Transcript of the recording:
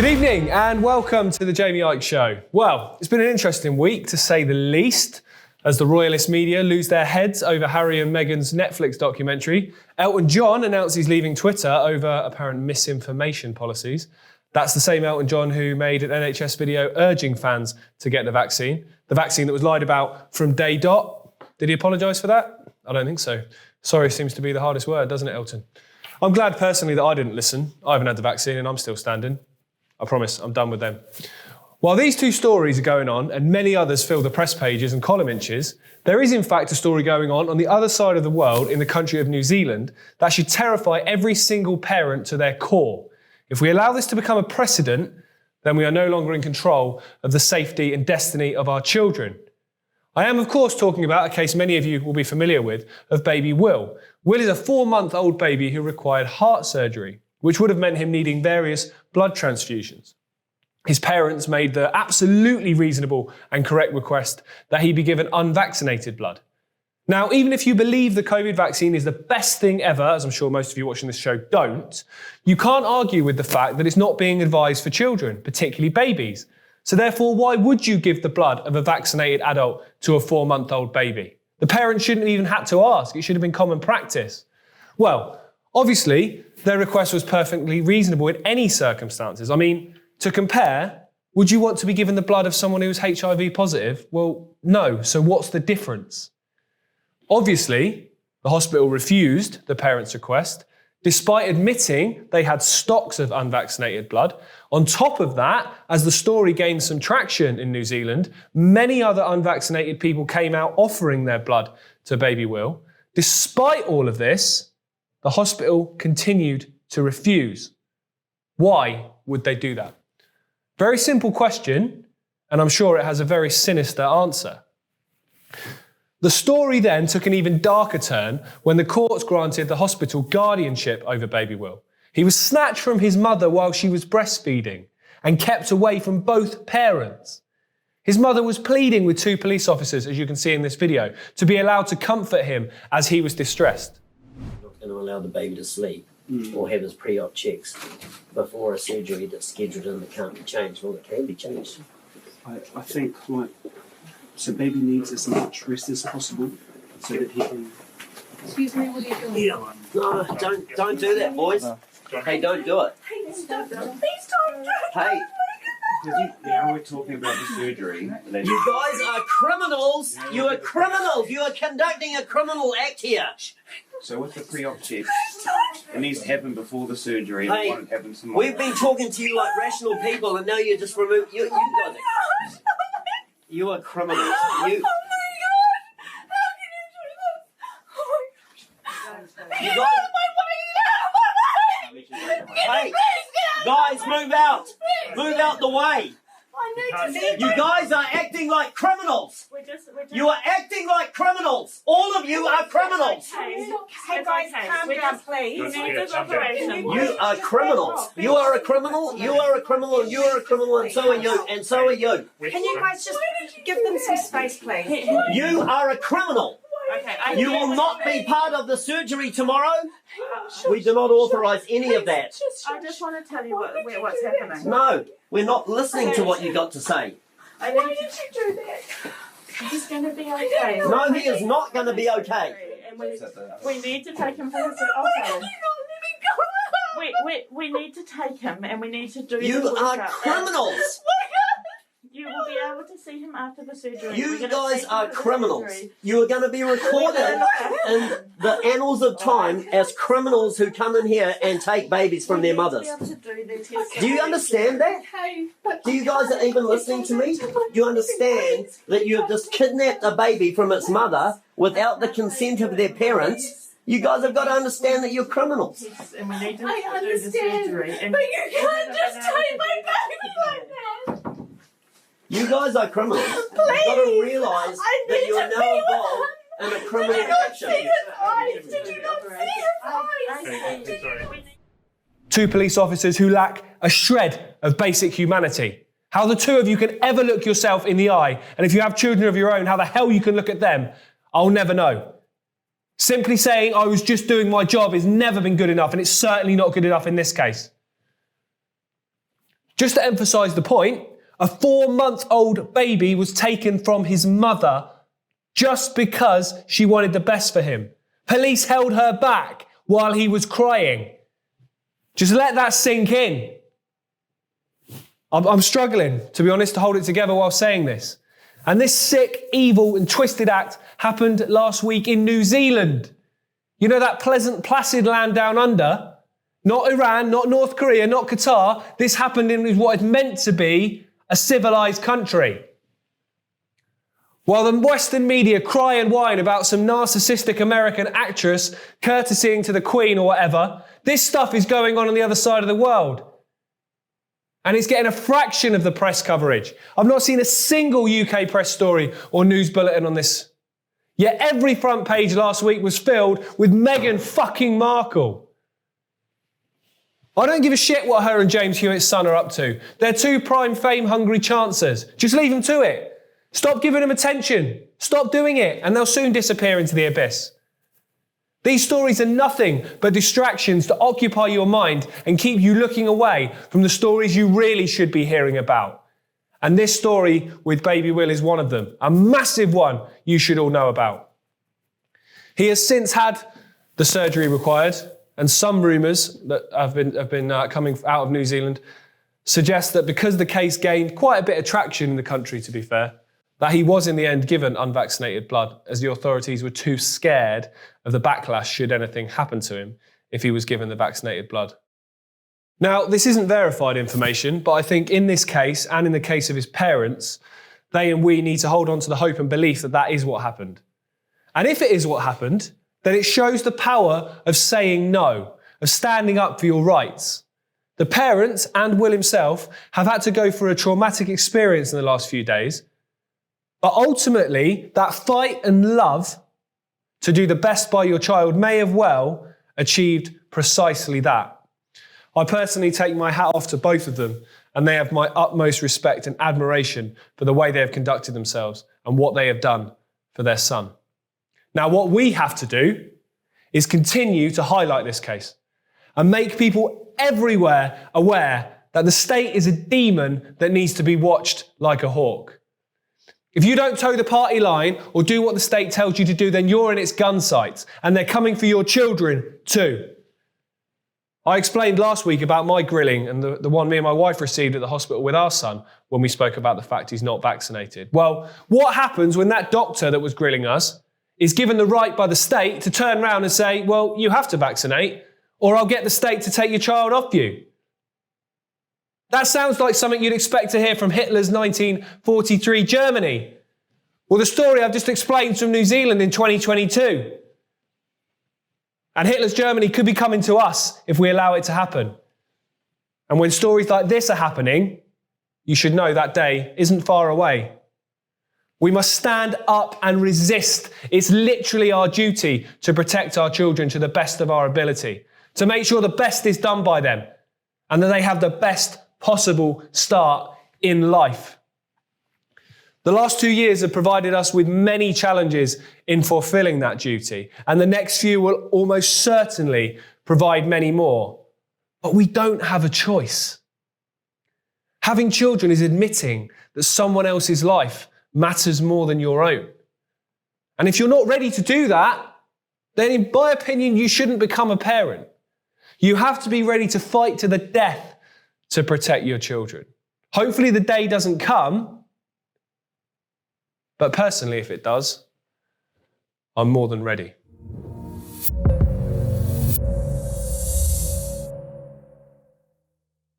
Good evening and welcome to the Jaymie Icke Show. Well, it's been an interesting week to say the least, as the royalist media lose their heads over Harry and Meghan's Netflix documentary. Elton John announced he's leaving Twitter over apparent misinformation policies. That's the same Elton John who made an NHS video urging fans to get the vaccine that was lied about from day dot. Did he apologise for that? I don't think so. Sorry seems to be the hardest word, doesn't it, Elton? I'm glad personally that I didn't listen. I haven't had the vaccine and I'm still standing. I promise, I'm done with them. While these two stories are going on and many others fill the press pages and column inches, there is in fact a story going on the other side of the world in the country of New Zealand that should terrify every single parent to their core. If we allow this to become a precedent, then we are no longer in control of the safety and destiny of our children. I am of course talking about a case many of you will be familiar with of baby Will. Will is a 4-month-old baby who required heart surgery, which would have meant him needing various blood transfusions. His parents made the absolutely reasonable and correct request that he be given unvaccinated blood. Now, even if you believe the COVID vaccine is the best thing ever, as I'm sure most of you watching this show don't, you can't argue with the fact that it's not being advised for children, particularly babies. So therefore, why would you give the blood of a vaccinated adult to a 4-month-old baby? The parents shouldn't have even had to ask. It should have been common practice. Well, obviously, their request was perfectly reasonable in any circumstances. I mean, to compare, would you want to be given the blood of someone who's HIV positive? Well, no. So what's the difference? Obviously, the hospital refused the parents' request, despite admitting they had stocks of unvaccinated blood. On top of that, as the story gained some traction in New Zealand, many other unvaccinated people came out offering their blood to baby Will. Despite all of this, the hospital continued to refuse. Why would they do that? Very simple question, and I'm sure it has a very sinister answer. The story then took an even darker turn when the courts granted the hospital guardianship over baby Will. He was snatched from his mother while she was breastfeeding and kept away from both parents. His mother was pleading with 2 police officers, as you can see in this video, to be allowed to comfort him as he was distressed. And allow the baby to sleep or have his pre-op checks before a surgery that's scheduled and that can't be changed. Well, it can be changed. I think, so baby needs as much rest as possible so that he can... Excuse me, what are you doing? Yeah. No, don't do that, boys. Hey, don't do it. Please don't. Please don't. Hey, Now we're talking about the surgery. you guys are criminals. You are criminals. You are conducting a criminal act here. So with the pre-op check, it needs to happen before the surgery. Hey, it won't happen tomorrow. we've been talking to you like rational people, and now you just remove. You guys. You are criminals. You. You guys. Hey, guys, move out. Move out the way. You guys are acting like criminals. You are acting like criminals. All of you are criminals. Hey guys, calm down, please. You are criminals. You are a criminal. You are a criminal. You are a criminal, and so are you. And so are you. Can you guys just give them some space, please? You are a criminal. Okay, You will not be part of the surgery tomorrow. We do not authorise any of that. I just want to tell you what's happening. No, we're not listening to what you got to say. Why did you do that? He's going to be okay. No, he is not going to be okay. And we need to take him for his okay. We need to take him and we need to do You the are workup. criminals. You will be able to see him after the surgery. You We're gonna guys take him are to the criminals. surgery. You are going to be recorded in the annals of time as criminals who come in here and take babies from their mothers. We need to be able to do the test. Do you understand that? Do you guys are even listening to me? Do you understand that you have just kidnapped a baby from its mother without the consent of their parents? You guys have got to understand that you're criminals. Yes, and we need to do the surgery. And But you can't just take my baby like that. You guys are criminals. You've got to realise that you are now involved in a criminal action. Did you not see his eyes? 2 police officers who lack a shred of basic humanity. How the 2 of you can ever look yourself in the eye, and if you have children of your own, how the hell you can look at them, I'll never know. Simply saying I was just doing my job has never been good enough, and it's certainly not good enough in this case. Just to emphasise the point, a 4-month-old baby was taken from his mother just because she wanted the best for him. Police held her back while he was crying. Just let that sink in. I'm struggling, to be honest, to hold it together while saying this. And this sick, evil and twisted act happened last week in New Zealand. You know that pleasant, placid land down under? Not Iran, not North Korea, not Qatar. This happened in what is meant to be a civilized country. While the Western media cry and whine about some narcissistic American actress courtesying to the Queen or whatever, this stuff is going on the other side of the world. And it's getting a fraction of the press coverage. I've not seen a single UK press story or news bulletin on this. Yet every front page last week was filled with Meghan fucking Markle. I don't give a shit what her and James Hewitt's son are up to. They're two prime fame-hungry chancers. Just leave them to it. Stop giving them attention. Stop doing it, and they'll soon disappear into the abyss. These stories are nothing but distractions to occupy your mind and keep you looking away from the stories you really should be hearing about. And this story with Baby Will is one of them, a massive one you should all know about. He has since had the surgery required, and some rumours that have been coming out of New Zealand suggest that because the case gained quite a bit of traction in the country, to be fair, that he was in the end given unvaccinated blood, as the authorities were too scared of the backlash should anything happen to him if he was given the vaccinated blood. Now, this isn't verified information, but I think in this case, and in the case of his parents, they and we need to hold on to the hope and belief that that is what happened. And if it is what happened, then it shows the power of saying no, of standing up for your rights. The parents and Will himself have had to go through a traumatic experience in the last few days, but ultimately, that fight and love to do the best by your child may have well achieved precisely that. I personally take my hat off to both of them, and they have my utmost respect and admiration for the way they have conducted themselves and what they have done for their son. Now, what we have to do is continue to highlight this case and make people everywhere aware that the state is a demon that needs to be watched like a hawk. If you don't toe the party line or do what the state tells you to do, then you're in its gun sights, and they're coming for your children too. I explained last week about my grilling and the one me and my wife received at the hospital with our son when we spoke about the fact he's not vaccinated. Well, what happens when that doctor that was grilling us is given the right by the state to turn around and say, well, you have to vaccinate, or I'll get the state to take your child off you? That sounds like something you'd expect to hear from Hitler's 1943 Germany. Well, the story I've just explained from New Zealand in 2022. And Hitler's Germany could be coming to us if we allow it to happen. And when stories like this are happening, you should know that day isn't far away. We must stand up and resist. It's literally our duty to protect our children to the best of our ability, to make sure the best is done by them and that they have the best possible start in life. The last 2 years have provided us with many challenges in fulfilling that duty, and the next few will almost certainly provide many more. But we don't have a choice. Having children is admitting that someone else's life matters more than your own. And if you're not ready to do that, then in my opinion, you shouldn't become a parent. You have to be ready to fight to the death to protect your children. Hopefully the day doesn't come, but personally, if it does, I'm more than ready.